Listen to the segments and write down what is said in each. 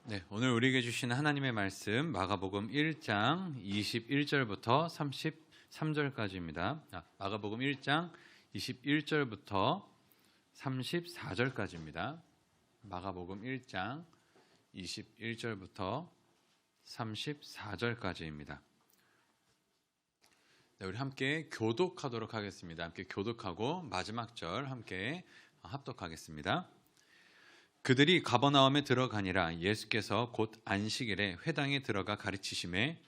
네, 오늘 우리에게 주시는 하나님의 말씀 마가복음 1장 21절부터 33절까지입니다. 마가복음 1장 21절부터 34절까지입니다. 마가복음 1장 21절부터 34절까지입니다. 네, 우리 함께 교독하도록 하겠습니다. 함께 교독하고 마지막 절 함께 합독하겠습니다. 그들이 가버나움에 들어가니라. 예수께서 곧 안식일에 회당에 들어가 가르치심에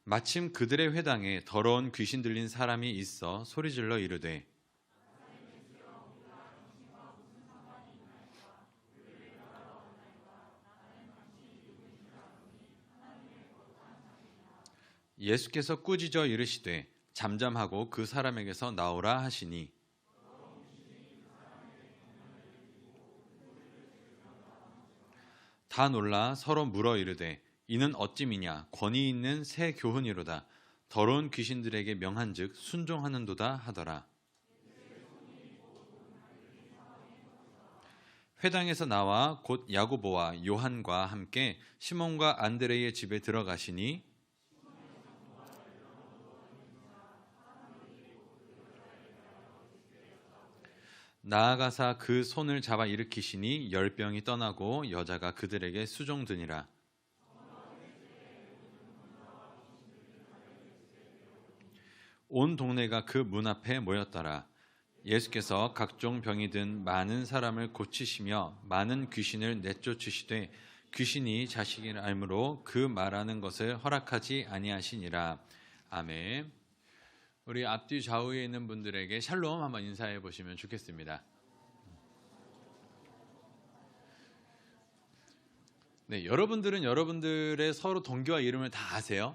마침 그들의 회당에 더러운 귀신 들린 사람이 있어 소리질러 이르되 예수께서 꾸짖어 이르시되 잠잠하고 그 사람에게서 나오라 하시니 다 놀라 서로 물어 이르되 이는 어찌미냐 권위 있는 새 교훈이로다. 더러운 귀신들에게 명한즉 순종하는도다 하더라. 회당에서 나와 곧 야고보와 요한과 함께 시몬과 안드레의 집에 들어가시니 나아가사 그 손을 잡아 일으키시니 열병이 떠나고 여자가 그들에게 수종드니라. 온 동네가 그 문 앞에 모였더라. 예수께서 각종 병이 든 많은 사람을 고치시며 많은 귀신을 내쫓으시되 귀신이 자식을 알므로 그 말하는 것을 허락하지 아니하시니라. 아멘. 우리 앞뒤 좌우에 있는 분들에게 샬롬 한번 인사해 보시면 좋겠습니다. 네, 여러분들은 여러분들의 서로 동기와 이름을 다 아세요?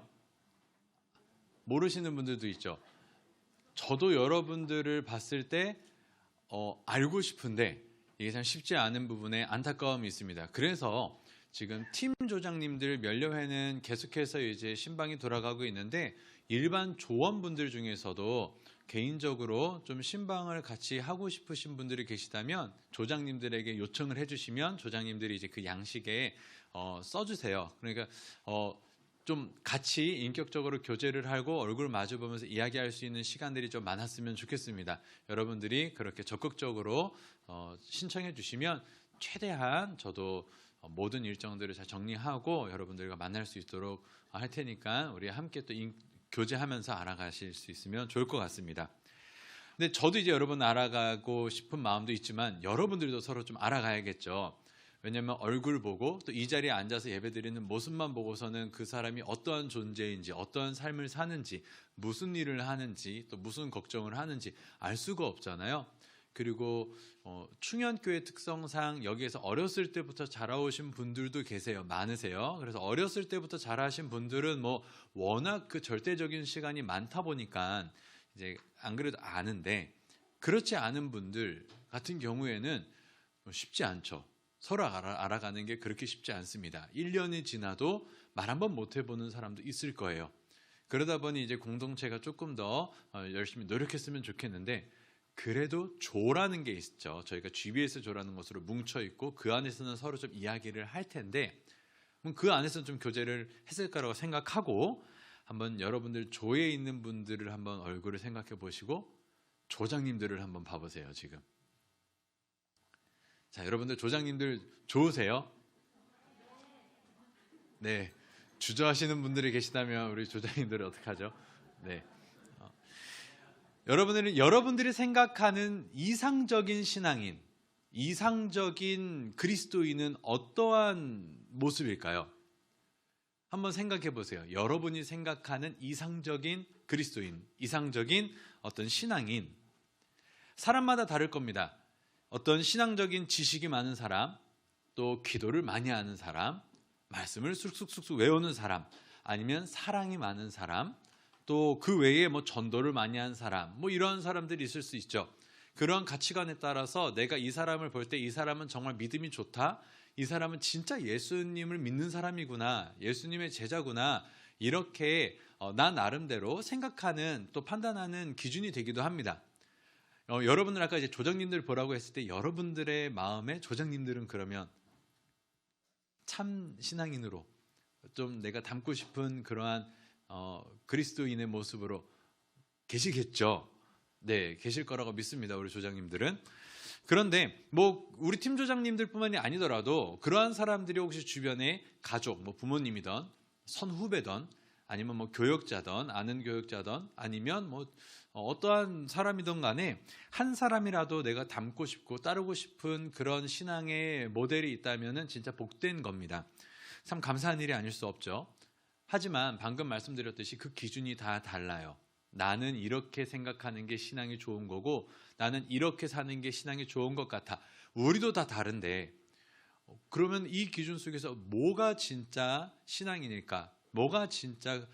모르시는 분들도 있죠. 저도 여러분들을 봤을 때 알고 싶은데 이게 참 쉽지 않은 부분에 안타까움이 있습니다. 그래서 지금 팀 조장님들 몇몇 회는 계속해서 이제 신방이 돌아가고 있는데 일반 조원분들 중에서도 개인적으로 좀 신방을 같이 하고 싶으신 분들이 계시다면 조장님들에게 요청을 해주시면 조장님들이 이제 그 양식에 써주세요. 그러니까 좀 같이 인격적으로 교제를 하고 얼굴 마주 보면서 이야기할 수 있는 시간들이 좀 많았으면 좋겠습니다. 여러분들이 그렇게 적극적으로 신청해 주시면 최대한 저도 모든 일정들을 잘 정리하고 여러분들과 만날 수 있도록 할 테니까 우리 함께 또 교제하면서 알아가실 수 있으면 좋을 것 같습니다. 근데 저도 이제 여러분 알아가고 싶은 마음도 있지만 여러분들도 서로 좀 알아가야겠죠. 왜냐하면 얼굴 보고 또 이 자리에 앉아서 예배드리는 모습만 보고서는 그 사람이 어떠한 존재인지 어떠한 삶을 사는지 무슨 일을 하는지 또 무슨 걱정을 하는지 알 수가 없잖아요. 그리고 충현교회 특성상 여기에서 어렸을 때부터 자라오신 분들도 계세요. 많으세요. 그래서 어렸을 때부터 자라신 분들은 뭐 워낙 그 절대적인 시간이 많다 보니까 이제 안 그래도 아는데 그렇지 않은 분들 같은 경우에는 쉽지 않죠. 서로 알아가는 게 그렇게 쉽지 않습니다. 1년이 지나도 말 한 번 못 해보는 사람도 있을 거예요. 그러다 보니 이제 공동체가 조금 더 열심히 노력했으면 좋겠는데 그래도 조라는 게 있죠. 저희가 GBS 조라는 것으로 뭉쳐 있고 그 안에서는 서로 좀 이야기를 할 텐데 그 안에서는 좀 교제를 했을 거라고 생각하고 한번 여러분들 조에 있는 분들을 한번 얼굴을 생각해 보시고 조장님들을 한번 봐보세요. 지금 자, 여러분들 조장님들 좋으세요? 네, 주저하시는 분들이 계시다면 우리 조장님들은 어떡하죠? 네. 여러분들이 생각하는 이상적인 신앙인, 이상적인 그리스도인은 어떠한 모습일까요? 한번 생각해 보세요. 여러분이 생각하는 이상적인 그리스도인, 이상적인 어떤 신앙인, 사람마다 다를 겁니다. 어떤 신앙적인 지식이 많은 사람, 또 기도를 많이 하는 사람, 말씀을 쑥쑥쑥쑥 외우는 사람, 아니면 사랑이 많은 사람, 또 그 외에 뭐 전도를 많이 한 사람, 뭐 이런 사람들이 있을 수 있죠. 그런 가치관에 따라서 내가 이 사람을 볼 때 이 사람은 정말 믿음이 좋다, 이 사람은 진짜 예수님을 믿는 사람이구나, 예수님의 제자구나, 이렇게 나 나름대로 생각하는 또 판단하는 기준이 되기도 합니다. 여러분들 아까 이제 조장님들 보라고 했을 때 여러분들의 마음에 조장님들은 그러면 참 신앙인으로 좀 내가 닮고 싶은 그러한 그리스도인의 모습으로 계시겠죠. 네, 계실 거라고 믿습니다. 우리 조장님들은. 그런데 뭐 우리 팀 조장님들뿐만이 아니더라도 그러한 사람들이 혹시 주변에 가족, 뭐 부모님이던 선후배던 아니면 뭐 교역자던 아는 교역자던 아니면 뭐 어떠한 사람이든 간에 한 사람이라도 내가 닮고 싶고 따르고 싶은 그런 신앙의 모델이 있다면은 진짜 복된 겁니다. 참 감사한 일이 아닐 수 없죠. 하지만 방금 말씀드렸듯이 그 기준이 다 달라요. 나는 이렇게 생각하는 게 신앙이 좋은 거고 나는 이렇게 사는 게 신앙이 좋은 것 같아. 우리도 다 다른데 그러면 이 기준 속에서 뭐가 진짜 신앙이니까? 뭐가 진짜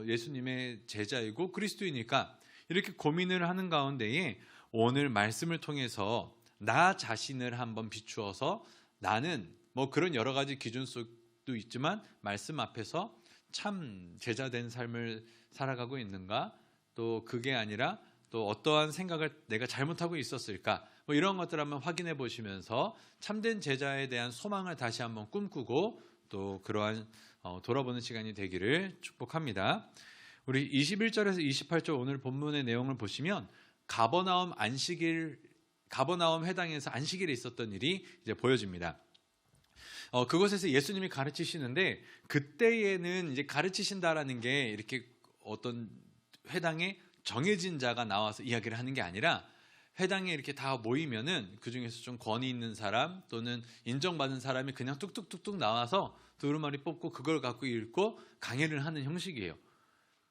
예수님의 제자이고 그리스도이니까? 이렇게 고민을 하는 가운데에 오늘 말씀을 통해서 나 자신을 한번 비추어서 나는 뭐 그런 여러 가지 기준 속도 있지만 말씀 앞에서 참 제자된 삶을 살아가고 있는가? 또 그게 아니라 또 어떠한 생각을 내가 잘못하고 있었을까? 뭐 이런 것들 한번 확인해 보시면서 참된 제자에 대한 소망을 다시 한번 꿈꾸고 또 그러한 돌아보는 시간이 되기를 축복합니다. 우리 21절에서 28절 오늘 본문의 내용을 보시면 가버나움 회당에서 안식일에 있었던 일이 이제 보여집니다. 그곳에서 예수님이 가르치시는데 그때에는 이제 가르치신다라는 게 이렇게 어떤 회당에 정해진 자가 나와서 이야기를 하는 게 아니라 회당에 이렇게 다 모이면은 그 중에서 좀 권위 있는 사람 또는 인정받은 사람이 그냥 뚝뚝뚝뚝 나와서 두루마리 뽑고 그걸 갖고 읽고 강해를 하는 형식이에요.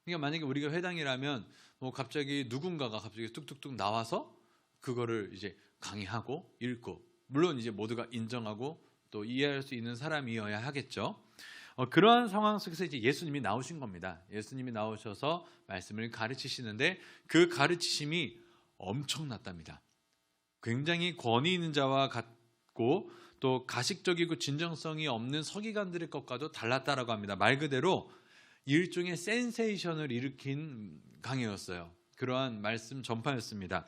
그러니까 만약에 우리가 회당이라면 뭐 갑자기 누군가가 갑자기 뚝뚝뚝 나와서 그거를 이제 강의하고 읽고 물론 이제 모두가 인정하고 또 이해할 수 있는 사람이어야 하겠죠. 그러한 상황 속에서 이제 예수님이 나오신 겁니다. 예수님이 나오셔서 말씀을 가르치시는데 그 가르치심이 엄청났답니다. 굉장히 권위 있는 자와 같고 또 가식적이고 진정성이 없는 서기관들의 것과도 달랐다라고 합니다. 말 그대로 일종의 센세이션을 일으킨 강의였어요. 그러한 말씀 전파였습니다.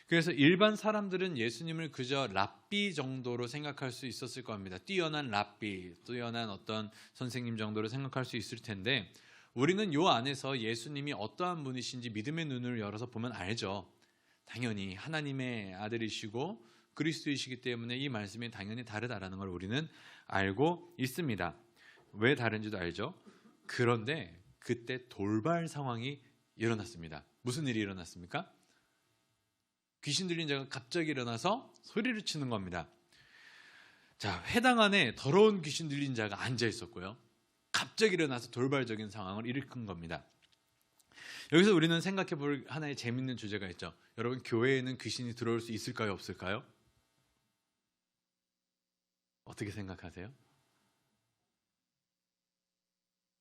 그래서 일반 사람들은 예수님을 그저 랍비 정도로 생각할 수 있었을 겁니다. 뛰어난 랍비, 뛰어난 어떤 선생님 정도로 생각할 수 있을 텐데 우리는 요 안에서 예수님이 어떠한 분이신지 믿음의 눈을 열어서 보면 알죠. 당연히 하나님의 아들이시고 그리스도이시기 때문에 이 말씀이 당연히 다르다라는 걸 우리는 알고 있습니다. 왜 다른지도 알죠. 그런데 그때 돌발 상황이 일어났습니다. 무슨 일이 일어났습니까? 귀신 들린 자가 갑자기 일어나서 소리를 치는 겁니다. 자, 회당 안에 더러운 귀신 들린 자가 앉아 있었고요. 갑자기 일어나서 돌발적인 상황을 일으킨 겁니다. 여기서 우리는 생각해 볼 하나의 재밌는 주제가 있죠. 여러분, 교회에는 귀신이 들어올 수 있을까요? 없을까요? 어떻게 생각하세요?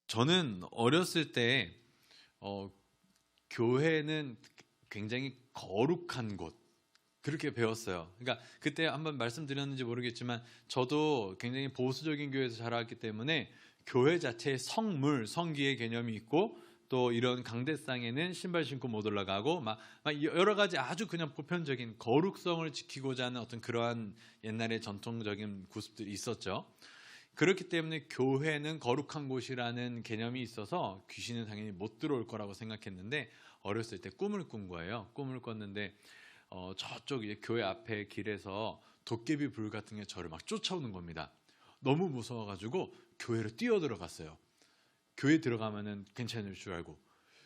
저는 어렸을 때 교회는 굉장히 거룩한 곳 그렇게 배웠어요. 그러니까 그때 한번 말씀드렸는지 모르겠지만 저도 굉장히 보수적인 교회에서 자라왔기 때문에 교회 자체에 성물, 성기의 개념이 있고 또 이런 강대상에는 신발 신고 못 올라가고 막 여러 가지 아주 그냥 보편적인 거룩성을 지키고자 하는 어떤 그러한 옛날의 전통적인 구습들이 있었죠. 그렇기 때문에 교회는 거룩한 곳이라는 개념이 있어서 귀신은 당연히 못 들어올 거라고 생각했는데 어렸을 때 꿈을 꾼 거예요. 꿈을 꿨는데 저쪽 이제 교회 앞에 길에서 도깨비 불 같은 게 저를 막 쫓아오는 겁니다. 너무 무서워가지고 교회로 뛰어 들어갔어요. 교회 들어가면은 괜찮을 줄 알고.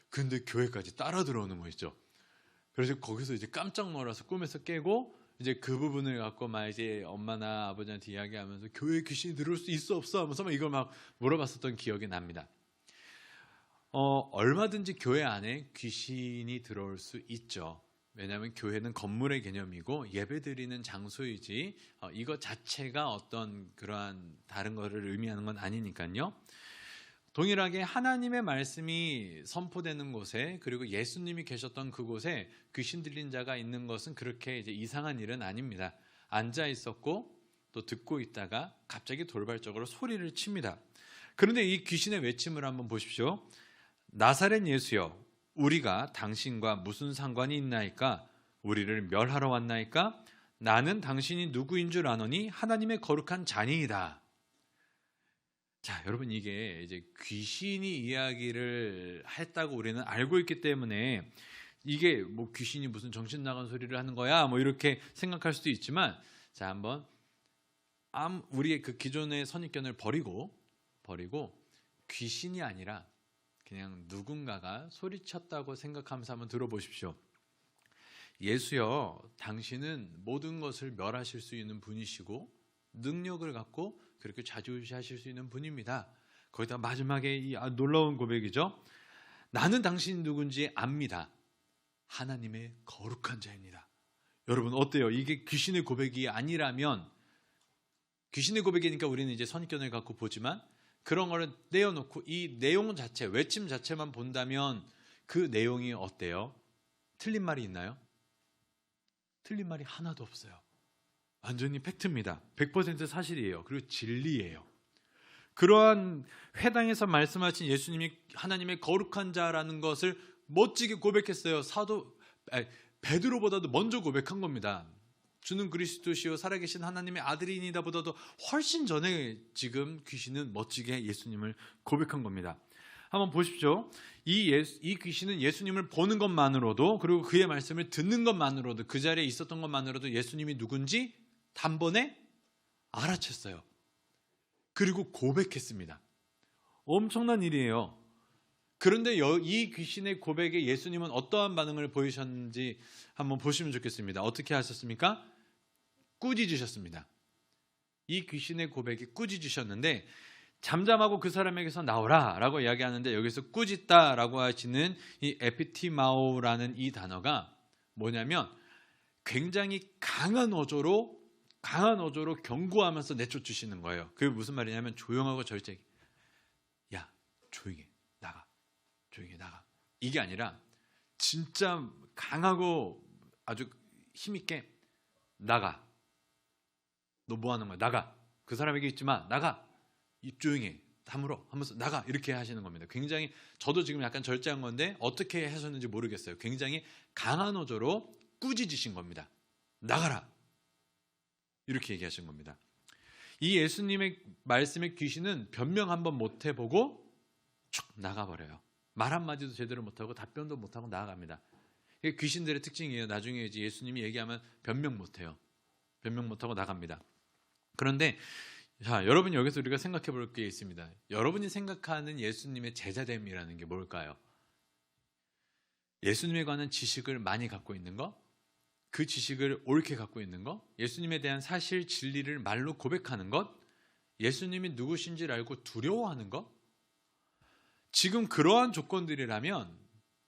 근데 교회까지 따라 들어오는 거 있죠. 그래서 거기서 이제 깜짝 놀라서 꿈에서 깨고 이제 그 부분을 갖고 막 이제 엄마나 아버지한테 이야기하면서 교회에 귀신이 들어올 수 있어 없어 하면서 막 이걸 막 물어봤었던 기억이 납니다. 얼마든지 교회 안에 귀신이 들어올 수 있죠. 왜냐하면 교회는 건물의 개념이고 예배드리는 장소이지 이것 자체가 어떤 그러한 다른 것을 의미하는 건 아니니까요. 동일하게 하나님의 말씀이 선포되는 곳에 그리고 예수님이 계셨던 그곳에 귀신 들린 자가 있는 것은 그렇게 이제 이상한 일은 아닙니다. 앉아 있었고 또 듣고 있다가 갑자기 돌발적으로 소리를 칩니다. 그런데 이 귀신의 외침을 한번 보십시오. 나사렛 예수여, 우리가 당신과 무슨 상관이 있나이까? 우리를 멸하러 왔나이까? 나는 당신이 누구인 줄 아노니 하나님의 거룩한 자니이다. 자, 여러분, 이게 이제 귀신이 이야기를 했다고 우리는 알고 있기 때문에 이게 뭐 귀신이 무슨 정신 나간 소리를 하는 거야 뭐 이렇게 생각할 수도 있지만, 자, 한번 우리의 그 기존의 선입견을 버리고 귀신이 아니라 그냥 누군가가 소리쳤다고 생각하면서 한번 들어보십시오. 예수여, 당신은 모든 것을 멸하실 수 있는 분이시고 능력을 갖고 그렇게 좌지우지하실 수 있는 분입니다. 거기다 마지막에 이 놀라운 고백이죠. 나는 당신이 누군지 압니다. 하나님의 거룩한 자입니다. 여러분, 어때요? 이게 귀신의 고백이 아니라면, 귀신의 고백이니까 우리는 이제 선입견을 갖고 보지만, 그런 거를 떼어놓고 이 내용 자체, 외침 자체만 본다면 그 내용이 어때요? 틀린 말이 있나요? 틀린 말이 하나도 없어요. 완전히 팩트입니다. 100% 사실이에요. 그리고 진리예요. 그러한 회당에서 말씀하신 예수님이 하나님의 거룩한 자라는 것을 멋지게 고백했어요. 베드로보다도 먼저 고백한 겁니다. 주는 그리스도시요 살아계신 하나님의 아들이니다 보다도 훨씬 전에 지금 귀신은 멋지게 예수님을 고백한 겁니다. 한번 보십시오. 이 귀신은 예수님을 보는 것만으로도, 그리고 그의 말씀을 듣는 것만으로도, 그 자리에 있었던 것만으로도 예수님이 누군지 단번에 알아챘어요. 그리고 고백했습니다. 엄청난 일이에요. 그런데 이 귀신의 고백에 예수님은 어떠한 반응을 보이셨는지 한번 보시면 좋겠습니다. 어떻게 하셨습니까? 꾸짖으셨습니다. 이 귀신의 고백이 꾸짖으셨는데, 잠잠하고 그 사람에게서 나오라 라고 이야기하는데, 여기서 꾸짖다 라고 하시는 이 에피티마오라는 이 단어가 뭐냐면 굉장히 강한 어조로 경고하면서 내쫓으시는 거예요. 그게 무슨 말이냐면 조용하고 절제. 야, 조용히 나가. 조용히 나가. 이게 아니라 진짜 강하고 아주 힘있게 나가. 너 뭐 하는 거야? 나가. 그 사람에게 있지 마. 나가. 입 조용히 다물어 하면서 나가. 이렇게 하시는 겁니다. 굉장히, 저도 지금 약간 절제한 건데 어떻게 하셨는지 모르겠어요. 굉장히 강한 어조로 꾸짖으신 겁니다. 나가라. 이렇게 얘기하신 겁니다. 이 예수님의 말씀의 귀신은 변명 한번 못 해보고 쭉 나가버려요. 말 한마디도 제대로 못하고 답변도 못하고 나아갑니다. 이게 귀신들의 특징이에요. 나중에 이제 예수님이 얘기하면 변명 못해요. 변명 못하고 나갑니다. 그런데 자, 여러분, 여기서 우리가 생각해 볼 게 있습니다. 여러분이 생각하는 예수님의 제자됨이라는 게 뭘까요? 예수님에 관한 지식을 많이 갖고 있는 거, 그 지식을 옳게 갖고 있는 거, 예수님에 대한 사실 진리를 말로 고백하는 것, 예수님이 누구신지를 알고 두려워하는 것. 지금 그러한 조건들이라면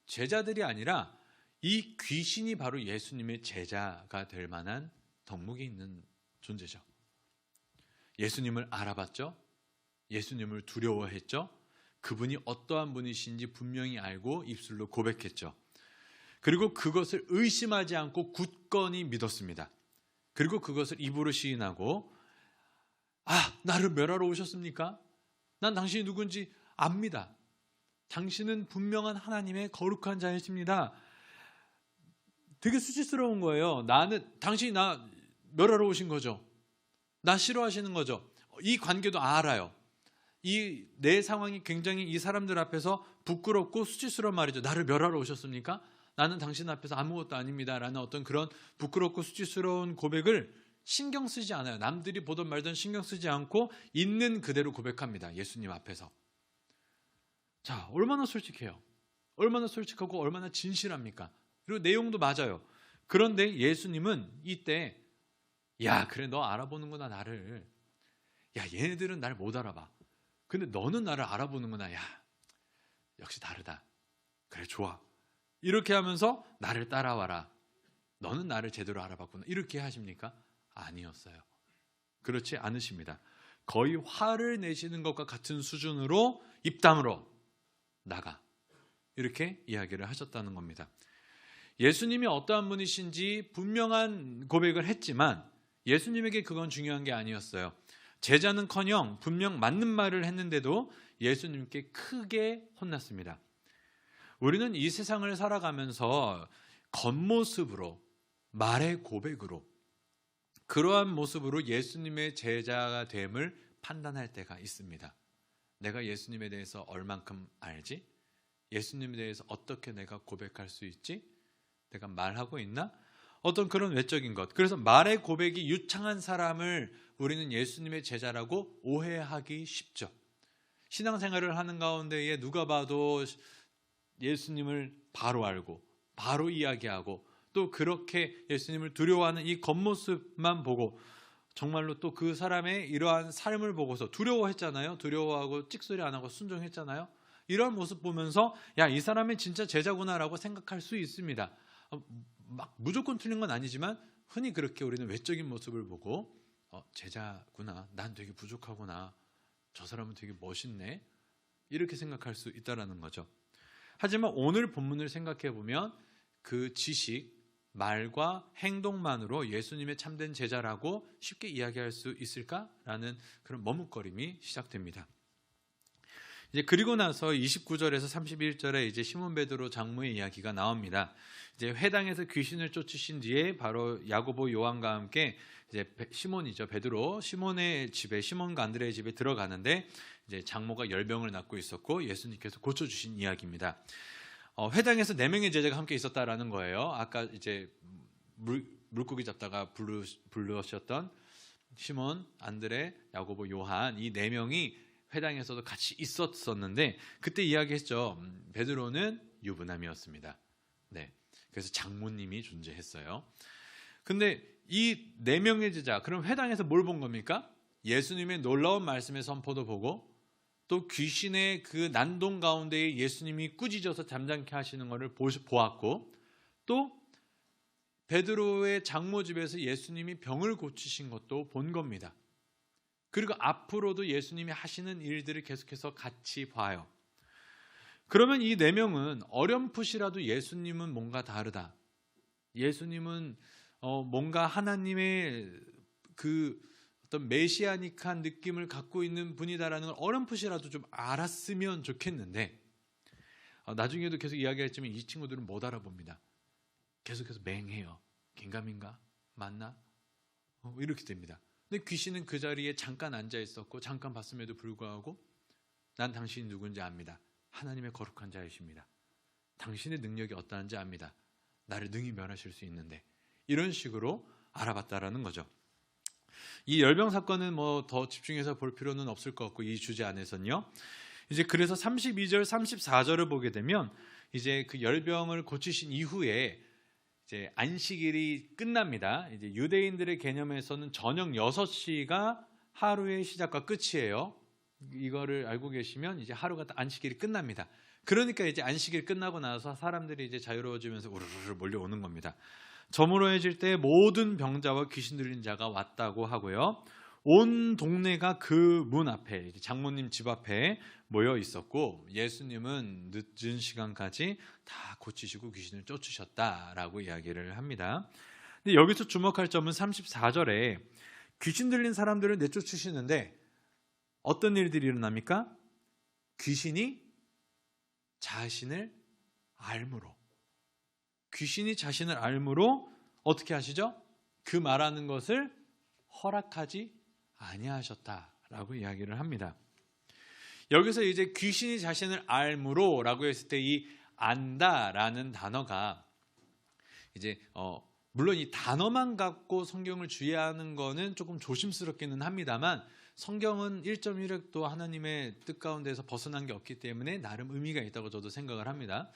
제자들이 아니라 이 귀신이 바로 예수님의 제자가 될 만한 덕목이 있는 존재죠. 예수님을 알아봤죠. 예수님을 두려워했죠. 그분이 어떠한 분이신지 분명히 알고 입술로 고백했죠. 그리고 그것을 의심하지 않고 굳건히 믿었습니다. 그리고 그것을 입으로 시인하고, 나를 멸하러 오셨습니까? 난 당신이 누군지 압니다. 당신은 분명한 하나님의 거룩한 자이십니다. 되게 수치스러운 거예요. 당신이 나 멸하러 오신 거죠. 나 싫어하시는 거죠. 이 관계도 알아요. 내 상황이 굉장히 이 사람들 앞에서 부끄럽고 수치스러운 말이죠. 나를 멸하러 오셨습니까? 나는 당신 앞에서 아무것도 아닙니다 라는 어떤 그런 부끄럽고 수치스러운 고백을 신경 쓰지 않아요. 남들이 보던 말든 신경 쓰지 않고 있는 그대로 고백합니다. 예수님 앞에서. 자, 얼마나 솔직해요. 얼마나 솔직하고 얼마나 진실합니까? 그리고 내용도 맞아요. 그런데 예수님은 이때, 야, 그래, 너 알아보는구나 나를. 야, 얘네들은 나를 못 알아봐. 근데 너는 나를 알아보는구나. 야, 역시 다르다. 그래, 좋아. 이렇게 하면서 나를 따라와라. 너는 나를 제대로 알아봤구나. 이렇게 하십니까? 아니었어요. 그렇지 않으십니다. 거의 화를 내시는 것과 같은 수준으로 입 다물어 나가. 이렇게 이야기를 하셨다는 겁니다. 예수님이 어떠한 분이신지 분명한 고백을 했지만 예수님에게 그건 중요한 게 아니었어요. 제자는커녕 분명 맞는 말을 했는데도 예수님께 크게 혼났습니다. 우리는 이 세상을 살아가면서 겉모습으로, 말의 고백으로, 그러한 모습으로 예수님의 제자가 됨을 판단할 때가 있습니다. 내가 예수님에 대해서 얼만큼 알지? 예수님에 대해서 어떻게 내가 고백할 수 있지? 내가 말하고 있나? 어떤 그런 외적인 것. 그래서 말의 고백이 유창한 사람을 우리는 예수님의 제자라고 오해하기 쉽죠. 신앙생활을 하는 가운데에 누가 봐도 예수님을 바로 알고 바로 이야기하고 또 그렇게 예수님을 두려워하는 이 겉모습만 보고 정말로 또 그 사람의 이러한 삶을 보고서 두려워했잖아요. 두려워하고 찍소리 안 하고 순종했잖아요. 이런 모습 보면서 야, 이 사람이 진짜 제자구나라고 생각할 수 있습니다. 막 무조건 틀린 건 아니지만 흔히 그렇게 우리는 외적인 모습을 보고 제자구나, 난 되게 부족하구나, 저 사람은 되게 멋있네, 이렇게 생각할 수 있다는 거죠. 하지만 오늘 본문을 생각해 보면 그 지식, 말과 행동만으로 예수님의 참된 제자라고 쉽게 이야기할 수 있을까라는 그런 머뭇거림이 시작됩니다. 이제 그리고 나서 29절에서 31절에 이제 시몬 베드로 장모의 이야기가 나옵니다. 이제 회당에서 귀신을 쫓으신 뒤에 바로 야고보, 요한과 함께 이제 시몬이죠, 베드로, 시몬의 집에, 시몬과 안드레의 집에 들어가는데 이제 장모가 열병을 낳고 있었고 예수님께서 고쳐주신 이야기입니다. 회당에서 4명의 제자가 함께 있었다라는 거예요. 아까 이제 물고기 잡다가 부르셨던 시몬, 안드레, 야고보, 요한, 이 4명이 회당에서도 같이 있었는데 그때 이야기했죠. 베드로는 유부남이었습니다. 네, 그래서 장모님이 존재했어요. 근데 이 4명의 제자, 그럼 회당에서 뭘 본 겁니까? 예수님의 놀라운 말씀의 선포도 보고 또 귀신의 그 난동 가운데에 예수님이 꾸짖어서 잠잠케 하시는 것을 보았고 또 베드로의 장모 집에서 예수님이 병을 고치신 것도 본 겁니다. 그리고 앞으로도 예수님이 하시는 일들을 계속해서 같이 봐요. 그러면 이 4명은 어렴풋이라도 예수님은 뭔가 다르다, 예수님은 뭔가 하나님의 그 어떤 메시아닉한 느낌을 갖고 있는 분이다라는 걸 어렴풋이라도 좀 알았으면 좋겠는데 나중에도 계속 이야기했지만 이 친구들은 못 알아봅니다. 계속해서 맹해요. 긴가민가? 맞나? 이렇게 됩니다. 근데 귀신은 그 자리에 잠깐 앉아 있었고 잠깐 봤음에도 불구하고 난 당신이 누군지 압니다. 하나님의 거룩한 자이십니다. 당신의 능력이 어떠한지 압니다. 나를 능히 멸하실 수 있는데, 이런 식으로 알아봤다라는 거죠. 이 열병 사건은 뭐 더 집중해서 볼 필요는 없을 것 같고 이 주제 안에서는요. 이제 그래서 32절, 34절을 보게 되면 이제 그 열병을 고치신 이후에 이제 안식일이 끝납니다. 이제 유대인들의 개념에서는 저녁 6시가 하루의 시작과 끝이에요. 이거를 알고 계시면 이제 하루가 안식일이 끝납니다. 그러니까 이제 안식일 끝나고 나서 사람들이 이제 자유로워지면서 우르르 몰려오는 겁니다. 저물어해질 때 모든 병자와 귀신 들린 자가 왔다고 하고요. 온 동네가 그 문 앞에, 장모님 집 앞에 모여 있었고 예수님은 늦은 시간까지 다 고치시고 귀신을 쫓으셨다라고 이야기를 합니다. 근데 여기서 주목할 점은 34절에 귀신 들린 사람들을 내쫓으시는데 어떤 일들이 일어납니까? 귀신이 자신을 알므로, 귀신이 자신을 알므로 어떻게 하시죠? 그 말하는 것을 허락하지 아니하셨다라고 이야기를 합니다. 여기서 이제 귀신이 자신을 알므로라고 했을 때 이 안다라는 단어가 이제 물론 이 단어만 갖고 성경을 주의하는 거는 조금 조심스럽기는 합니다만 성경은 1.1획도 하나님의 뜻 가운데서 벗어난 게 없기 때문에 나름 의미가 있다고 저도 생각을 합니다.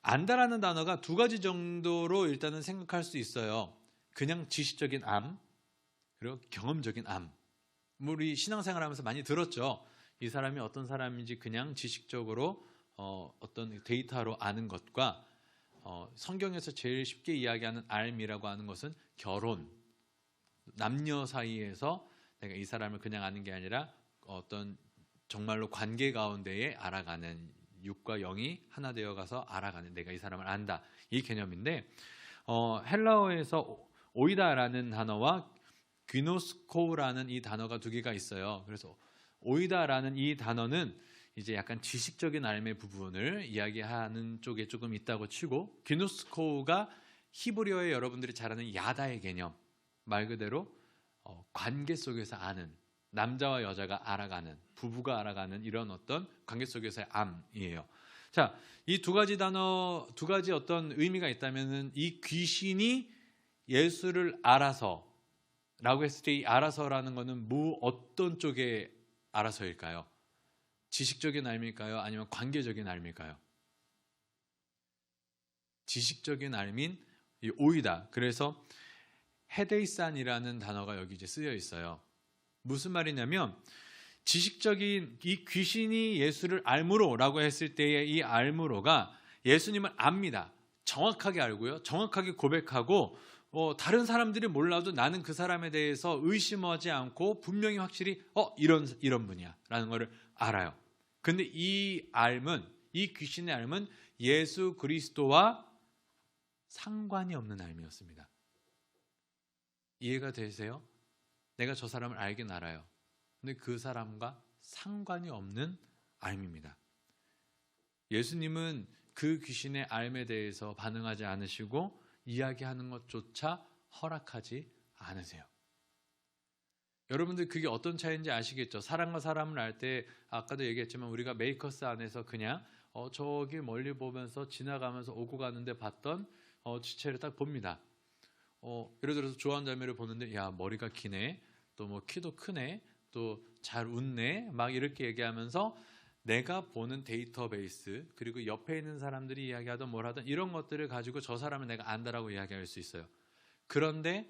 안다라는 단어가 2가지 정도로 일단은 생각할 수 있어요. 그냥 지식적인 암, 그리고 경험적인 암. 우리 신앙생활하면서 많이 들었죠. 이 사람이 어떤 사람인지 그냥 지식적으로 어떤 데이터로 아는 것과 성경에서 제일 쉽게 이야기하는 알미라고 하는 것은 결혼, 남녀 사이에서 내가 이 사람을 그냥 아는 게 아니라 어떤 정말로 관계 가운데에 알아가는, 육과 영이 하나 되어가서 알아가는, 내가 이 사람을 안다, 이 개념인데 헬라어에서 오이다라는 단어와 귀노스코라는 이 단어가 2개가 있어요. 그래서 오이다라는 이 단어는 이제 약간 지식적인 삶의 부분을 이야기하는 쪽에 조금 있다고 치고, 기노스코우가 히브리어의 여러분들이 잘 아는 야다의 개념, 말 그대로 관계 속에서 아는, 남자와 여자가 알아가는, 부부가 알아가는 이런 어떤 관계 속에서의 암이에요. 자, 이 두 가지 단어, 두 가지 어떤 의미가 있다면은, 이 귀신이 예수를 알아서라고 했을 때 이 알아서라는 것은 어떤 쪽에 알아서일까요? 지식적인 알미일까요? 아니면 관계적인 알미일까요? 지식적인 알민 이 오이다. 그래서 헤데이산이라는 단어가 여기 이제 쓰여 있어요. 무슨 말이냐면, 지식적인 이 귀신이 예수를 알므로라고 했을 때의 이 알므로가 예수님을 압니다. 정확하게 알고요. 정확하게 고백하고, 다른 사람들이 몰라도 나는 그 사람에 대해서 의심하지 않고 분명히 확실히 이런 분이야 라는 것을 알아요. 근데 이 귀신의 알은 예수 그리스도와 상관이 없는 알미였습니다. 이해가 되세요? 내가 저 사람을 알긴 알아요. 근데 그 사람과 상관이 없는 알미입니다. 예수님은 그 귀신의 알에 대해서 반응하지 않으시고 이야기하는 것조차 허락하지 않으세요. 여러분들 그게 어떤 차이인지 아시겠죠? 사람과 사람을 알 때, 아까도 얘기했지만 우리가 메이커스 안에서 그냥 저기 멀리 보면서 지나가면서 오고 가는데 봤던 지체를 딱 봅니다. 예를 들어서 좋아하는 자매를 보는데, 야, 머리가 기네, 또 뭐 키도 크네, 또 잘 웃네, 막 이렇게 얘기하면서 내가 보는 데이터베이스, 그리고 옆에 있는 사람들이 이야기하던 뭘 하던 이런 것들을 가지고 저 사람을 내가 안다라고 이야기할 수 있어요. 그런데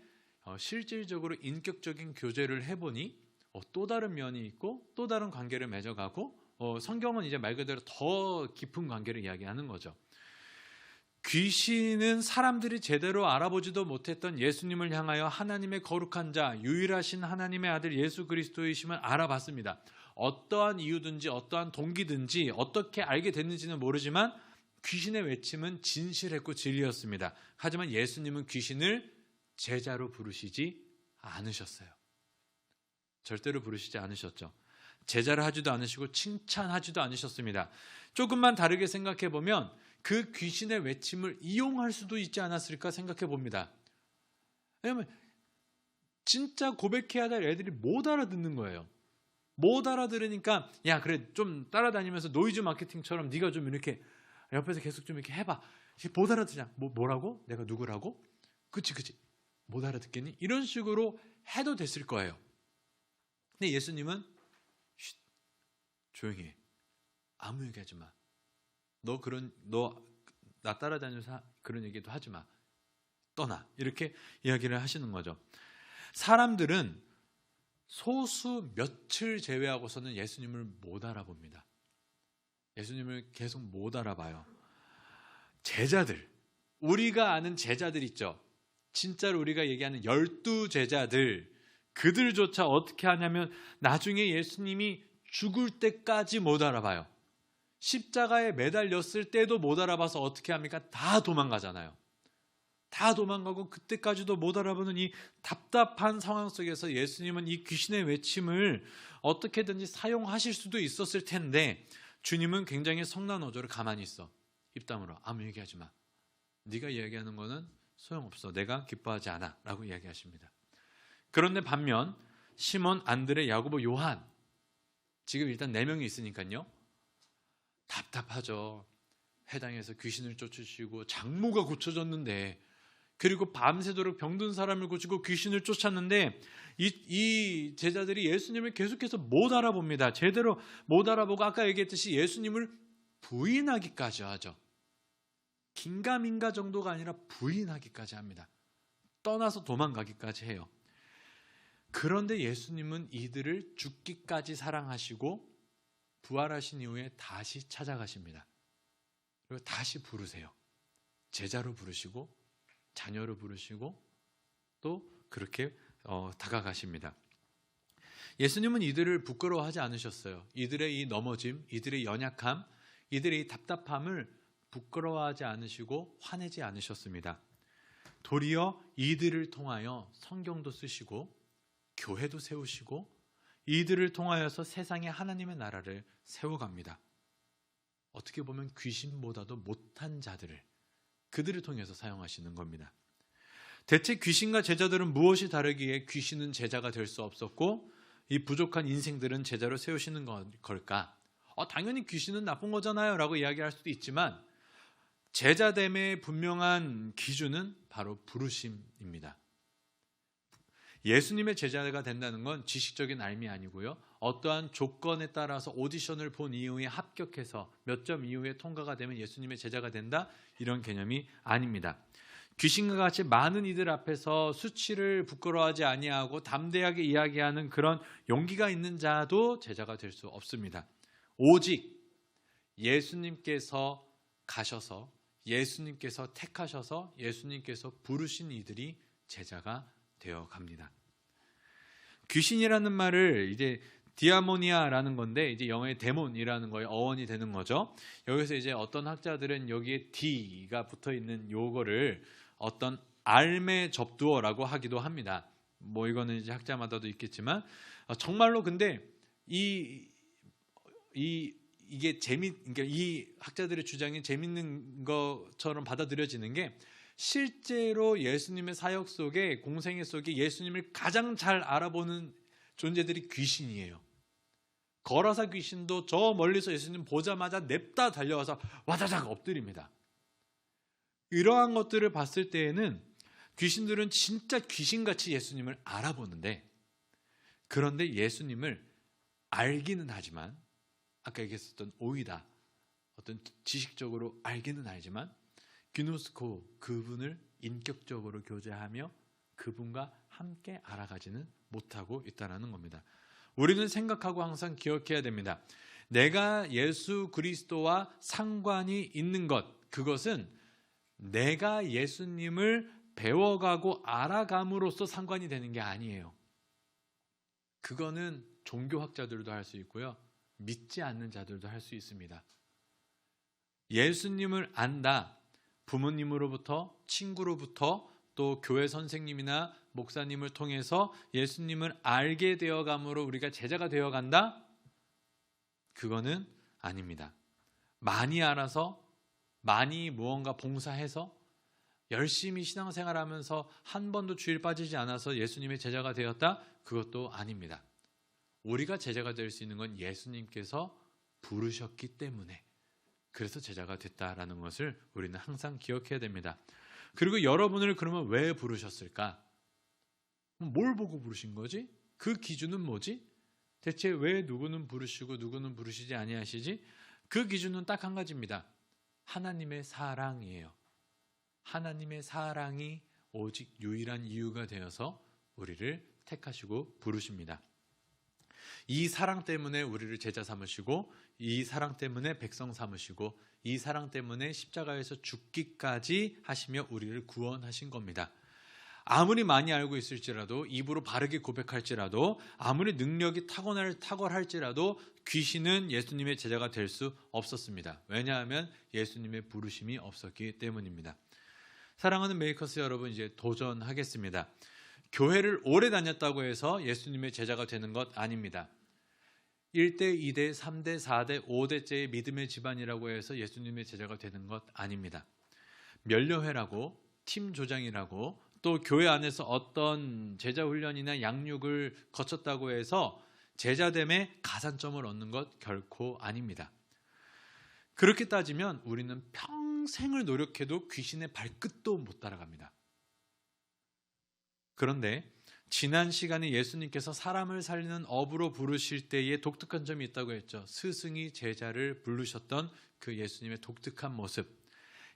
실질적으로 인격적인 교제를 해보니 또 다른 면이 있고 또 다른 관계를 맺어가고, 성경은 이제 말 그대로 더 깊은 관계를 이야기하는 거죠. 귀신은 사람들이 제대로 알아보지도 못했던 예수님을 향하여 하나님의 거룩한 자, 유일하신 하나님의 아들 예수 그리스도이심을 알아봤습니다. 어떠한 이유든지 어떠한 동기든지 어떻게 알게 됐는지는 모르지만 귀신의 외침은 진실했고 진리였습니다. 하지만 예수님은 귀신을 제자로 부르시지 않으셨어요. 절대로 부르시지 않으셨죠. 제자를 하지도 않으시고 칭찬하지도 않으셨습니다. 조금만 다르게 생각해 보면 그 귀신의 외침을 이용할 수도 있지 않았을까 생각해 봅니다. 왜냐하면 진짜 고백해야 될 애들이 못 알아듣는 거예요. 못 알아들으니까, 야, 그래, 좀 따라다니면서 노이즈 마케팅처럼 네가 좀 이렇게 옆에서 계속 좀 이렇게 해봐. 못 알아듣냐? 뭐라고? 내가 누구라고? 그치. 못 알아듣겠니? 이런 식으로 해도 됐을 거예요. 근데 예수님은 조용히 해. 아무 얘기하지 마. 너 나 따라다니면서 그런 얘기도 하지 마. 떠나. 이렇게 이야기를 하시는 거죠. 사람들은 소수 몇을 제외하고서는 예수님을 못 알아봅니다. 예수님을 계속 못 알아봐요. 제자들, 우리가 아는 제자들 있죠. 진짜로 우리가 얘기하는 12제자들, 그들조차 어떻게 하냐면 나중에 예수님이 죽을 때까지 못 알아봐요. 십자가에 매달렸을 때도 못 알아봐서 어떻게 합니까? 다 도망가잖아요. 다 도망가고 그때까지도 못 알아보는 이 답답한 상황 속에서 예수님은 이 귀신의 외침을 어떻게든지 사용하실 수도 있었을 텐데, 주님은 굉장히 성난어조를 가만히 있어. 입 다물어. 아무 얘기하지 마. 네가 이야기하는 거는 소용없어. 내가 기뻐하지 않아. 라고 이야기하십니다. 그런데 반면 시몬, 안드레, 야고보, 요한, 지금 일단 4명이 있으니까요. 답답하죠. 회당에서 귀신을 쫓으시고 장모가 고쳐졌는데, 그리고 밤새도록 병든 사람을 고치고 귀신을 쫓았는데, 이 제자들이 예수님을 계속해서 못 알아봅니다. 제대로 못 알아보고 아까 얘기했듯이 예수님을 부인하기까지 하죠. 긴가민가 정도가 아니라 부인하기까지 합니다. 떠나서 도망가기까지 해요. 그런데 예수님은 이들을 죽기까지 사랑하시고 부활하신 이후에 다시 찾아가십니다. 그리고 다시 부르세요. 제자로 부르시고 자녀로 부르시고 또 그렇게 다가가십니다. 예수님은 이들을 부끄러워하지 않으셨어요. 이들의 이 넘어짐, 이들의 연약함, 이들의 이 답답함을 부끄러워하지 않으시고 화내지 않으셨습니다. 도리어 이들을 통하여 성경도 쓰시고 교회도 세우시고 이들을 통하여서 세상에 하나님의 나라를 세워갑니다. 어떻게 보면 귀신보다도 못한 자들을, 그들을 통해서 사용하시는 겁니다. 대체 귀신과 제자들은 무엇이 다르기에 귀신은 제자가 될 수 없었고 이 부족한 인생들은 제자로 세우시는 걸까? 당연히 귀신은 나쁜 거잖아요 라고 이야기할 수도 있지만 제자됨의 분명한 기준은 바로 부르심입니다. 예수님의 제자가 된다는 건 지식적인 알미 아니고요. 어떠한 조건에 따라서 오디션을 본 이후에 합격해서 몇 점 이후에 통과가 되면 예수님의 제자가 된다, 이런 개념이 아닙니다. 귀신과 같이 많은 이들 앞에서 수치를 부끄러워하지 아니하고 담대하게 이야기하는 그런 용기가 있는 자도 제자가 될 수 없습니다. 오직 예수님께서 가셔서, 예수님께서 택하셔서, 예수님께서 부르신 이들이 제자가 되어 갑니다. 귀신이라는 말을 이제 디아모니아라는 건데 이제 영어의 데몬이라는 거에 어원이 되는 거죠. 여기서 이제 어떤 학자들은 여기에 D가 붙어 있는 요거를 어떤 알매 접두어라고 하기도 합니다. 뭐 이거는 이제 학자마다도 있겠지만 정말로 근데 이게 그러니까 이 학자들의 주장이 재밌는 것처럼 받아들여지는 게 실제로 예수님의 사역 속에, 공생애 속에 예수님을 가장 잘 알아보는 존재들이 귀신이에요. 거라사 귀신도 저 멀리서 예수님 보자마자 냅다 달려와서 와다닥 엎드립니다. 이러한 것들을 봤을 때에는 귀신들은 진짜 귀신같이 예수님을 알아보는데, 그런데 예수님을 알기는 하지만, 아까 얘기했었던 오이다, 어떤 지식적으로 알기는 알지만 기노스코, 그분을 인격적으로 교제하며 그분과 함께 알아가지는 못하고 있다는 겁니다. 우리는 생각하고 항상 기억해야 됩니다. 내가 예수 그리스도와 상관이 있는 것, 그것은 내가 예수님을 배워가고 알아감으로써 상관이 되는 게 아니에요. 그거는 종교학자들도 할 수 있고요, 믿지 않는 자들도 할 수 있습니다. 예수님을 안다, 부모님으로부터, 친구로부터, 또 교회 선생님이나 목사님을 통해서 예수님을 알게 되어감으로 우리가 제자가 되어간다? 그거는 아닙니다. 많이 알아서, 많이 무언가 봉사해서, 열심히 신앙생활하면서 한 번도 주일 빠지지 않아서 예수님의 제자가 되었다? 그것도 아닙니다. 우리가 제자가 될 수 있는 건 예수님께서 부르셨기 때문에, 그래서 제자가 됐다라는 것을 우리는 항상 기억해야 됩니다. 그리고 여러분을 그러면 왜 부르셨을까? 뭘 보고 부르신 거지? 그 기준은 뭐지? 대체 왜 누구는 부르시고 누구는 부르시지 아니하시지? 그 기준은 딱 한 가지입니다. 하나님의 사랑이에요. 하나님의 사랑이 오직 유일한 이유가 되어서 우리를 택하시고 부르십니다. 이 사랑 때문에 우리를 제자 삼으시고, 이 사랑 때문에 백성 삼으시고, 이 사랑 때문에 십자가에서 죽기까지 하시며 우리를 구원하신 겁니다. 아무리 많이 알고 있을지라도, 입으로 바르게 고백할지라도, 아무리 능력이 탁월할지라도 귀신은 예수님의 제자가 될 수 없었습니다. 왜냐하면 예수님의 부르심이 없었기 때문입니다. 사랑하는 메이커스 여러분, 이제 도전하겠습니다. 교회를 오래 다녔다고 해서 예수님의 제자가 되는 것 아닙니다. 1대, 2대, 3대, 4대, 5대째의 믿음의 집안이라고 해서 예수님의 제자가 되는 것 아닙니다. 면려회라고, 팀 조장이라고, 또 교회 안에서 어떤 제자 훈련이나 양육을 거쳤다고 해서 제자됨의 가산점을 얻는 것 결코 아닙니다. 그렇게 따지면 우리는 평생을 노력해도 귀신의 발끝도 못 따라갑니다. 그런데 지난 시간에 예수님께서 사람을 살리는 업으로 부르실 때의 독특한 점이 있다고 했죠. 스승이 제자를 부르셨던 그 예수님의 독특한 모습.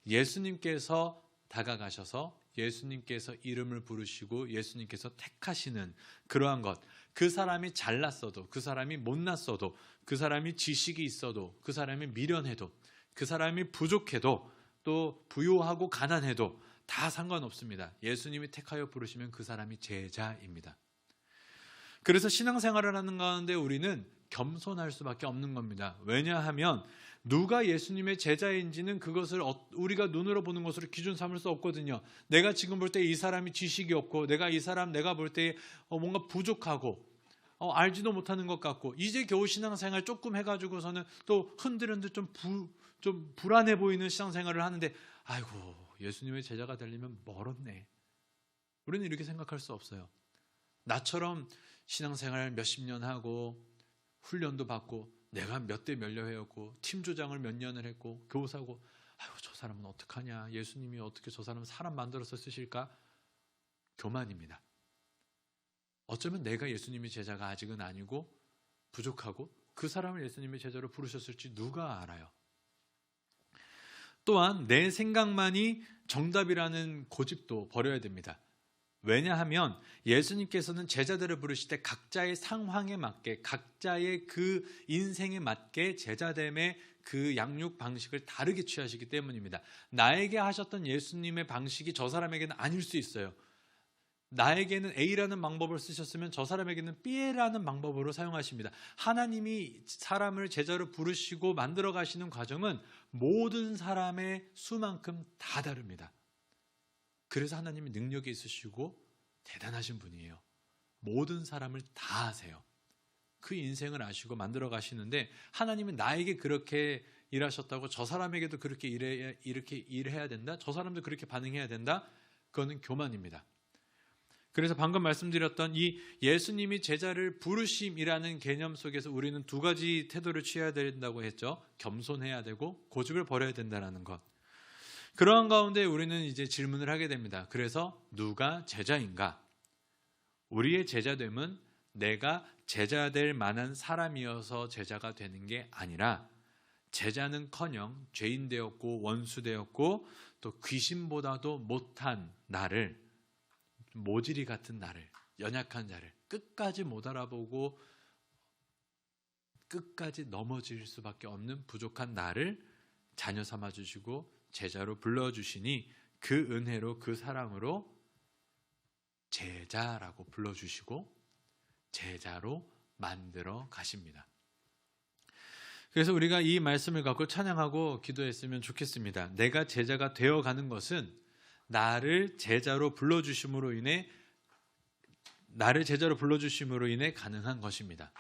예수님께서 다가가셔서 예수님께서 이름을 부르시고 예수님께서 택하시는 그러한 것. 그 사람이 잘났어도, 그 사람이 못났어도, 그 사람이 지식이 있어도, 그 사람이 미련해도, 그 사람이 부족해도, 또 부유하고 가난해도 다 상관없습니다. 예수님이 택하여 부르시면 그 사람이 제자입니다. 그래서 신앙생활을 하는 가운데 우리는 겸손할 수밖에 없는 겁니다. 왜냐하면 누가 예수님의 제자인지는 그것을 우리가 눈으로 보는 것으로 기준 삼을 수 없거든요. 내가 지금 볼 때 이 사람이 지식이 없고, 내가 볼 때 뭔가 부족하고, 알지도 못하는 것 같고 이제 겨우 신앙생활 조금 해가지고서는 또 흔들흔들 좀 불안해 보이는 신앙생활을 하는데 아이고 예수님의 제자가 되려면 멀었네. 우리는 이렇게 생각할 수 없어요. 나처럼 신앙생활 몇십 년 하고 훈련도 받고 내가 몇 대 몇 녀회였고 팀조장을 몇 년을 했고 교사고 아이고 저 사람은 어떡하냐, 예수님이 어떻게 저 사람 사람 만들어서 쓰실까? 교만입니다. 어쩌면 내가 예수님의 제자가 아직은 아니고 부족하고 그 사람을 예수님의 제자로 부르셨을지 누가 알아요. 또한 내 생각만이 정답이라는 고집도 버려야 됩니다. 왜냐하면 예수님께서는 제자들을 부르실 때 각자의 상황에 맞게 각자의 그 인생에 맞게 제자됨의 그 양육 방식을 다르게 취하시기 때문입니다. 나에게 하셨던 예수님의 방식이 저 사람에게는 아닐 수 있어요. 나에게는 A라는 방법을 쓰셨으면 저 사람에게는 B라는 방법으로 사용하십니다. 하나님이 사람을 제자로 부르시고 만들어 가시는 과정은 모든 사람의 수만큼 다 다릅니다. 그래서 하나님이 능력이 있으시고 대단하신 분이에요. 모든 사람을 다 아세요. 그 인생을 아시고 만들어 가시는데 하나님은 나에게 그렇게 일하셨다고 저 사람에게도 그렇게 이렇게 일해야 된다? 저 사람도 그렇게 반응해야 된다? 그거는 교만입니다. 그래서 방금 말씀드렸던 이 예수님이 제자를 부르심이라는 개념 속에서 우리는 두 가지 태도를 취해야 된다고 했죠. 겸손해야 되고 고집을 버려야 된다는 것. 그러한 가운데 우리는 이제 질문을 하게 됩니다. 그래서 누가 제자인가? 우리의 제자됨은 내가 제자 될 만한 사람이어서 제자가 되는 게 아니라 제자는커녕 죄인 되었고 원수 되었고 또 귀신보다도 못한 나를, 모질이 같은 나를, 연약한 자를 끝까지 못 알아보고 끝까지 넘어질 수밖에 없는 부족한 나를 자녀 삼아주시고 제자로 불러주시니 그 은혜로 그 사랑으로 제자라고 불러주시고 제자로 만들어 가십니다. 그래서 우리가 이 말씀을 갖고 찬양하고 기도했으면 좋겠습니다. 내가 제자가 되어가는 것은 나를 제자로 불러주심으로 인해 가능한 것입니다.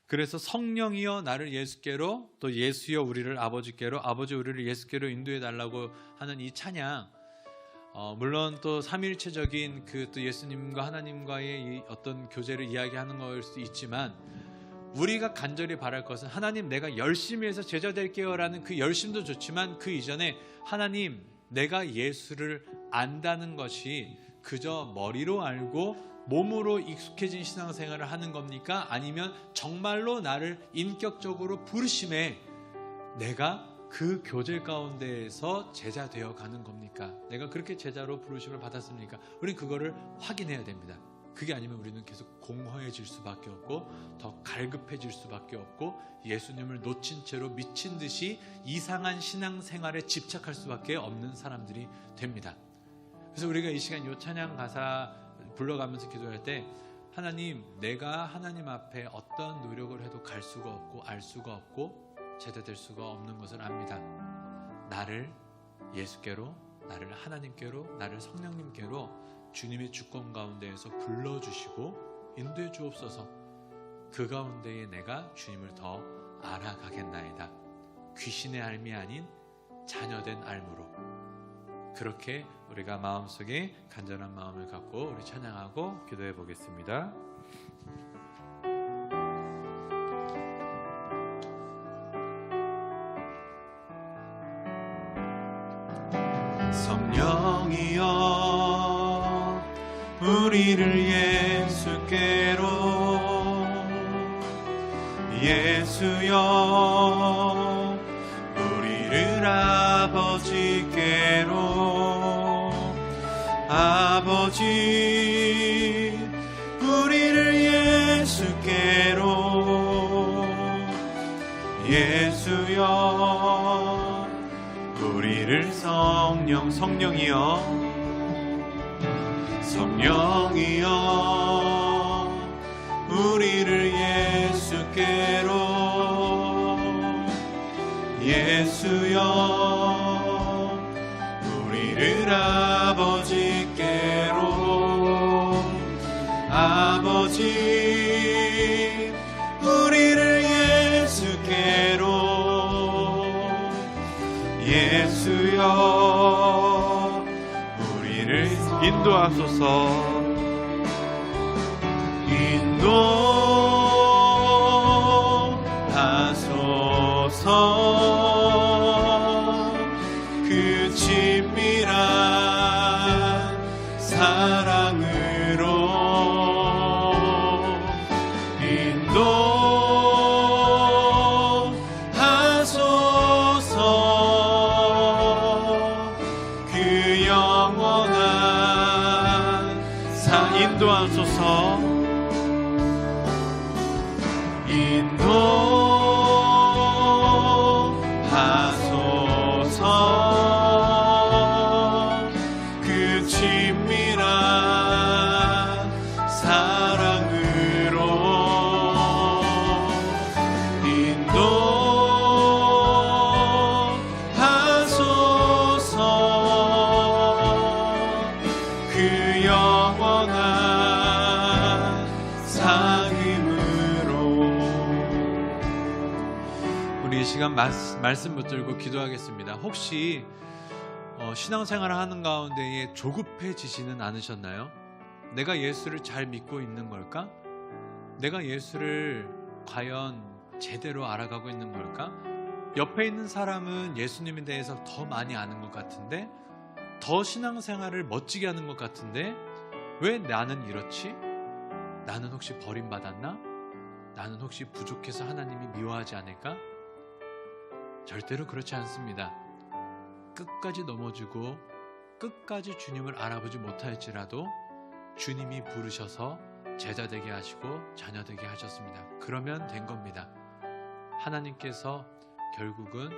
그래서 성령이여 나를 예수께로, 또 예수여 우리를 아버지께로, 아버지 우리를 예수께로 인도해 달라고 하는 이 찬양, 물론 또 삼위일체적인 그 또 예수님과 하나님과의 이 어떤 교제를 이야기하는 걸 수도 있지만 우리가 간절히 바랄 것은 하나님 내가 열심히 해서 제자 될게요 라는 그 열심도 좋지만 그 이전에 하나님 내가 예수를 안다는 것이 그저 머리로 알고 몸으로 익숙해진 신앙생활을 하는 겁니까? 아니면 정말로 나를 인격적으로 부르심에 내가 그 교제 가운데에서 제자 되어 가는 겁니까? 내가 그렇게 제자로 부르심을 받았습니까? 우리는 그거를 확인해야 됩니다. 그게 아니면 우리는 계속 공허해질 수밖에 없고 더 갈급해질 수밖에 없고 예수님을 놓친 채로 미친 듯이 이상한 신앙생활에 집착할 수밖에 없는 사람들이 됩니다. 그래서 우리가 이 시간 이 찬양 가사 불러가면서 기도할 때 하나님, 내가 하나님 앞에 어떤 노력을 해도 갈 수가 없고 알 수가 없고 제대될 수가 없는 것을 압니다. 나를 예수께로, 나를 하나님께로, 나를 성령님께로 주님의 주권 가운데에서 불러주시고 인도해 주옵소서. 그 가운데에 내가 주님을 더 알아가겠나이다. 귀신의 알미 아닌 자녀된 알므로. 그렇게 우리가 마음속에 간절한 마음을 갖고 우리 찬양하고 기도해 보겠습니다. 성령이여 우리를 예수께로, 예수여 우리를 아버지께로, 아버지 우리를 예수께로, 예수여 우리를 성령이여 성령이여 우리를 예수께로, 예수여 우리를 아버지께로, 아버지 예수께로 예수여 우리를 인도하소서. 인도하소서. 그 친밀한 사랑으로 인도하소서. 그 영원한 인도하소서. 인도하소서. 그 친밀한 사랑으로 인도하소서. 그 영원한 우리 이 시간 말씀 붙들고 기도하겠습니다. 혹시 신앙생활을 하는 가운데에 조급해지지는 않으셨나요? 내가 예수를 잘 믿고 있는 걸까? 내가 예수를 과연 제대로 알아가고 있는 걸까? 옆에 있는 사람은 예수님에 대해서 더 많이 아는 것 같은데, 더 신앙생활을 멋지게 하는 것 같은데 왜 나는 이렇지? 나는 혹시 버림받았나? 나는 혹시 부족해서 하나님이 미워하지 않을까? 절대로 그렇지 않습니다. 끝까지 넘어지고 끝까지 주님을 알아보지 못할지라도 주님이 부르셔서 제자 되게 하시고 자녀 되게 하셨습니다. 그러면 된 겁니다. 하나님께서 결국은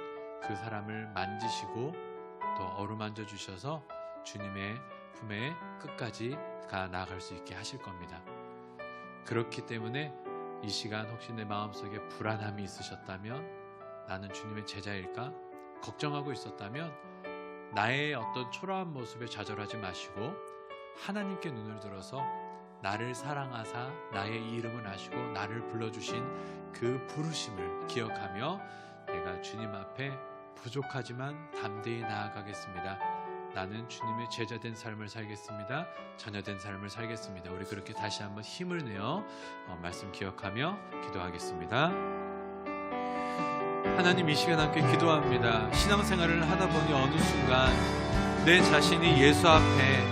그 사람을 만지시고 또 어루만져 주셔서 주님의 품에 끝까지 나아갈 수 있게 하실 겁니다. 그렇기 때문에 이 시간 혹시 내 마음속에 불안함이 있으셨다면, 나는 주님의 제자일까? 걱정하고 있었다면 나의 어떤 초라한 모습에 좌절하지 마시고 하나님께 눈을 들어서 나를 사랑하사 나의 이름을 아시고 나를 불러주신 그 부르심을 기억하며 내가 주님 앞에 부족하지만 담대히 나아가겠습니다. 나는 주님의 제자된 삶을 살겠습니다. 자녀된 삶을 살겠습니다. 우리 그렇게 다시 한번 힘을 내어 말씀 기억하며 기도하겠습니다. 하나님, 이 시간 함께 기도합니다. 신앙생활을 하다 보니 어느 순간 내 자신이 예수 앞에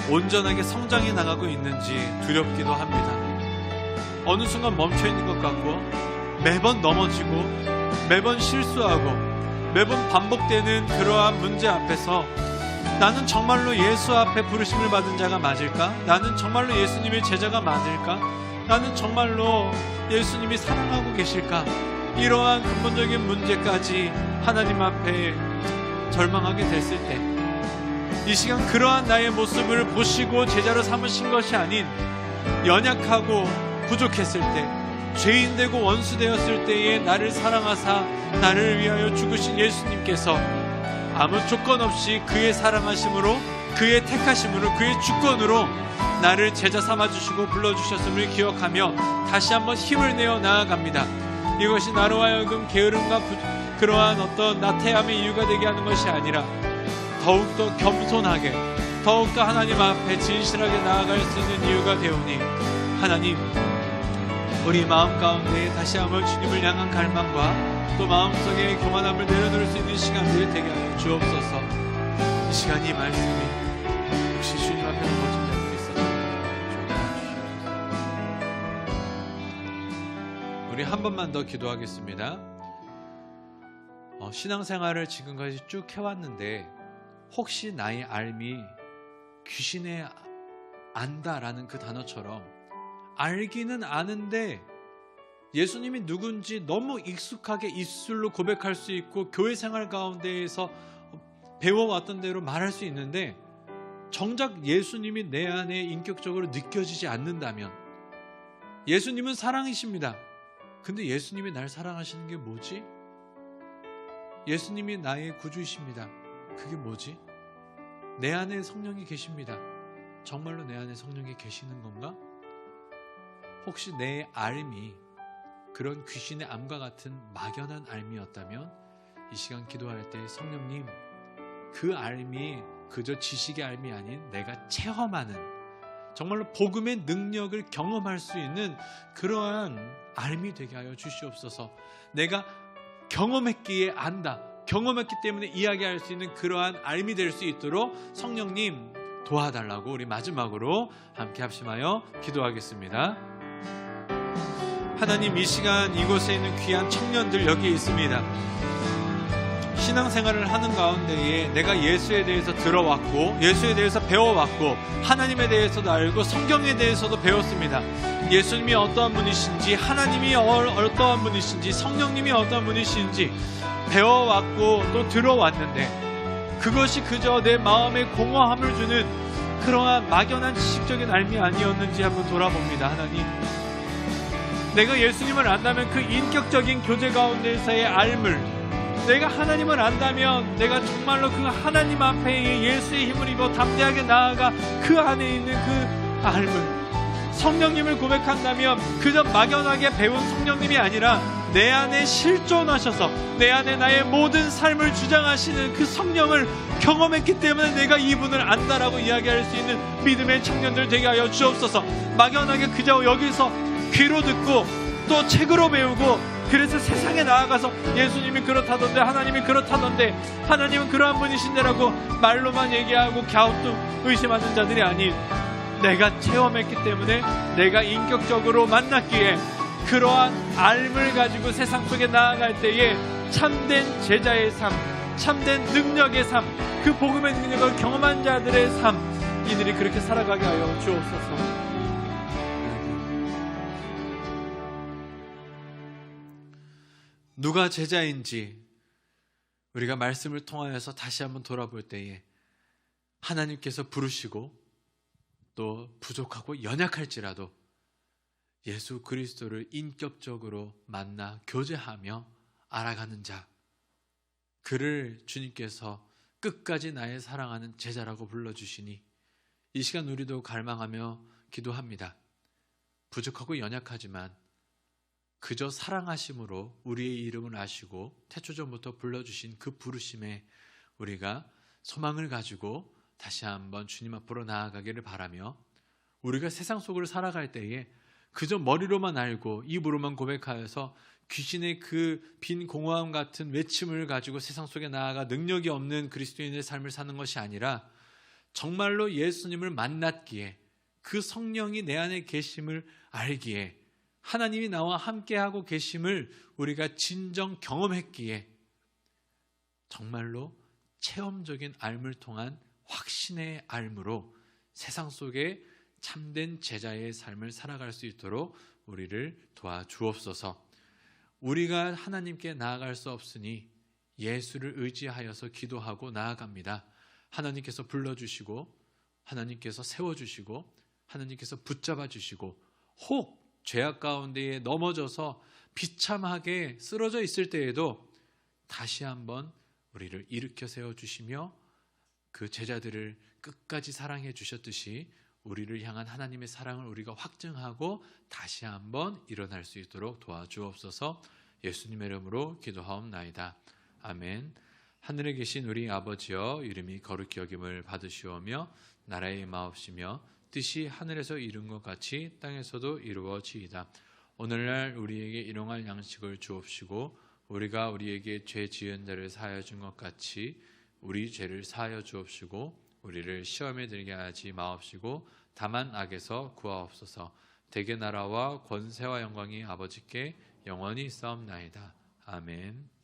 온전하게 성장해 나가고 있는지 두렵기도 합니다. 어느 순간 멈춰있는 것 같고 매번 넘어지고 매번 실수하고 매번 반복되는 그러한 문제 앞에서 나는 정말로 예수 앞에 부르심을 받은 자가 맞을까? 나는 정말로 예수님의 제자가 맞을까? 나는 정말로 예수님이 사랑하고 계실까? 이러한 근본적인 문제까지 하나님 앞에 절망하게 됐을 때, 이 시간 그러한 나의 모습을 보시고 제자로 삼으신 것이 아닌 연약하고 부족했을 때, 죄인 되고 원수 되었을 때에 나를 사랑하사 나를 위하여 죽으신 예수님께서 아무 조건 없이 그의 사랑하심으로, 그의 택하심으로, 그의 주권으로 나를 제자 삼아주시고 불러주셨음을 기억하며 다시 한번 힘을 내어 나아갑니다. 이것이 나로 하여금 게으름과 그러한 어떤 나태함의 이유가 되게 하는 것이 아니라 더욱더 겸손하게, 더욱더 하나님 앞에 진실하게 나아갈 수 있는 이유가 되오니, 하나님, 우리 마음 가운데 다시 한번 주님을 향한 갈망과 또 마음속에 교만함을 내려놓을 수 있는 시간들이 되게 하여 주옵소서. 이 시간 이 말씀이 혹시 주님 앞에 넘어진 자들이 있어서 우리 한 번만 더 기도하겠습니다. 신앙생활을 지금까지 쭉 해왔는데 혹시 나의 알미 귀신의 안다라는 그 단어처럼 알기는 아는데 예수님이 누군지 너무 익숙하게 입술로 고백할 수 있고 교회 생활 가운데에서 배워왔던 대로 말할 수 있는데 정작 예수님이 내 안에 인격적으로 느껴지지 않는다면, 예수님은 사랑이십니다. 근데 예수님이 날 사랑하시는 게 뭐지? 예수님이 나의 구주이십니다. 그게 뭐지? 내 안에 성령이 계십니다. 정말로 내 안에 성령이 계시는 건가? 혹시 내 알미, 그런 귀신의 암과 같은 막연한 알미였다면 이 시간 기도할 때 성령님, 그 알미 그저 지식의 알미 아닌 내가 체험하는, 정말로 복음의 능력을 경험할 수 있는 그러한 알미 되게 하여 주시옵소서. 내가 경험했기에 안다, 경험했기 때문에 이야기할 수 있는 그러한 알미 될 수 있도록 성령님 도와달라고 우리 마지막으로 함께 합심하여 기도하겠습니다. 하나님, 이 시간 이곳에 있는 귀한 청년들 여기 있습니다. 신앙생활을 하는 가운데에 내가 예수에 대해서 들어왔고, 예수에 대해서 배워왔고, 하나님에 대해서도 알고 성경에 대해서도 배웠습니다. 예수님이 어떠한 분이신지, 하나님이 어떠한 분이신지, 성령님이 어떠한 분이신지 배워왔고 또 들어왔는데, 그것이 그저 내 마음에 공허함을 주는 그러한 막연한 지식적인 알미 아니었는지 한번 돌아봅니다. 하나님, 내가 예수님을 안다면 그 인격적인 교제 가운데서의 알물, 내가 하나님을 안다면 내가 정말로 그 하나님 앞에 예수의 힘을 입어 담대하게 나아가 그 안에 있는 그 알물, 성령님을 고백한다면 그저 막연하게 배운 성령님이 아니라 내 안에 실존하셔서 내 안에 나의 모든 삶을 주장하시는 그 성령을 경험했기 때문에 내가 이분을 안다라고 이야기할 수 있는 믿음의 청년들 되게 하여 주옵소서. 막연하게 그저 여기서 귀로 듣고 또 책으로 배우고, 그래서 세상에 나아가서 예수님이 그렇다던데, 하나님이 그렇다던데, 하나님은 그러한 분이신데라고 말로만 얘기하고 갸우뚱 의심하는 자들이 아닌, 내가 체험했기 때문에 내가 인격적으로 만났기에 그러한 알을 가지고 세상 속에 나아갈 때에 참된 제자의 삶, 참된 능력의 삶, 그 복음의 능력을 경험한 자들의 삶, 이들이 그렇게 살아가게 하여 주옵소서. 누가 제자인지 우리가 말씀을 통하여서 다시 한번 돌아볼 때에 하나님께서 부르시고 또 부족하고 연약할지라도 예수 그리스도를 인격적으로 만나 교제하며 알아가는 자, 그를 주님께서 끝까지 나의 사랑하는 제자라고 불러주시니 이 시간 우리도 갈망하며 기도합니다. 부족하고 연약하지만 그저 사랑하심으로 우리의 이름을 아시고 태초전부터 불러주신 그 부르심에 우리가 소망을 가지고 다시 한번 주님 앞으로 나아가기를 바라며, 우리가 세상 속을 살아갈 때에 그저 머리로만 알고 입으로만 고백하여서 귀신의 그 빈 공허함 같은 외침을 가지고 세상 속에 나아가 능력이 없는 그리스도인의 삶을 사는 것이 아니라, 정말로 예수님을 만났기에 그 성령이 내 안에 계심을 알기에 하나님이 나와 함께하고 계심을 우리가 진정 경험했기에 정말로 체험적인 알물 통한 확신의 알무로 세상 속에 참된 제자의 삶을 살아갈 수 있도록 우리를 도와주옵소서. 우리가 하나님께 나아갈 수 없으니 예수를 의지하여서 기도하고 나아갑니다. 하나님께서 불러주시고, 하나님께서 세워주시고, 하나님께서 붙잡아 주시고, 혹 죄악 가운데에 넘어져서 비참하게 쓰러져 있을 때에도 다시 한번 우리를 일으켜 세워주시며 그 제자들을 끝까지 사랑해 주셨듯이 우리를 향한 하나님의 사랑을 우리가 확증하고 다시 한번 일어날 수 있도록 도와주옵소서. 예수님의 이름으로 기도하옵나이다. 아멘. 하늘에 계신 우리 아버지여, 이름이 거룩히 여김을 받으시오며 나라의 마옵시며 뜻이 하늘에서 이룬 것 같이 땅에서도 이루어지이다. 오늘날 우리에게 일용할 양식을 주옵시고 우리가 우리에게 죄 지은 자를 사하여 준 것 같이 우리 죄를 사하여 주옵시고 우리를 시험에 들게 하지 마옵시고 다만 악에서 구하옵소서. 대개 나라와 권세와 영광이 아버지께 영원히 있사옵나이다. 아멘.